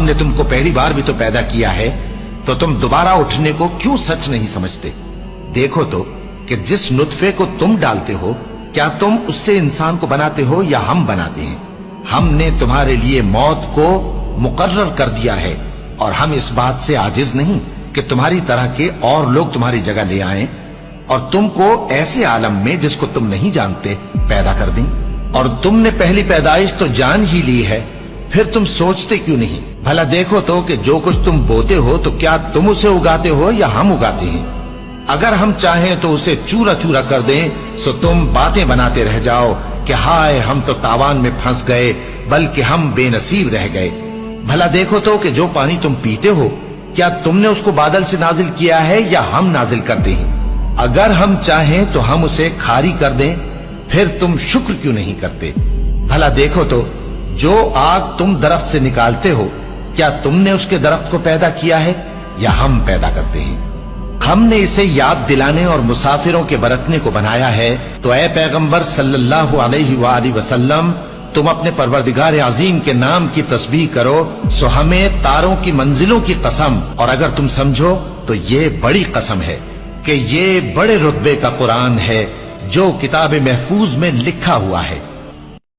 हमने तुमको पहली बार भी तो पैदा किया है, तो तुम दोबारा उठने को क्यों सच नहीं समझते? देखो तो कि जिस नुत्फे को तुम डालते हो, क्या तुम उससे इंसान को बनाते हो या हम बनाते हैं? हमने तुम्हारे लिए मौत को मुकर्रर कर दिया है, और हम इस बात से आजिज नहीं कि तुम्हारी तरह के और लोग तुम्हारी जगह ले आएं और तुमको ऐसे आलम में जिसको तुम नहीं जानते पैदा कर दें। और तुमने पहली पैदाइश तो जान ही ली है, फिर तुम सोचते क्यों नहीं? भला देखो तो कि जो कुछ तुम बोते हो तो क्या तुम उसे उगाते हो या हम उगाते हैं? अगर हम चाहें तो उसे चूरा चूरा कर दें, सो तुम बातें बनाते रह जाओ कि हाय हम तो तावान में फंस गए, बल्कि हम बेनसीब रह गए। भला देखो तो कि जो पानी तुम पीते हो, क्या तुमने उसको बादल से नाजिल किया है या हम नाजिल करते हैं? अगर हम चाहें तो हम उसे खारी कर दें, फिर तुम शुक्र क्यों नहीं करते? भला देखो तो जो आग तुम दरख्त से निकालते हो, क्या तुमने उसके दरख्त को पैदा किया है या हम पैदा करते हैं? हमने इसे याद दिलाने और मुसाफिरों के बरतने को बनाया है, तो ऐ पैगंबर सल्लल्लाहु अलैहि वसल्लम, तुम अपने परवरदिगार अजीम के नाम की तस्बीह करो, सो हमें तारों की मंजिलों की कसम, और अगर तुम समझो तो ये बड़ी कसम है कि ये बड़े रुतबे का कुरान है जो किताब महफूज में लिखा हुआ है।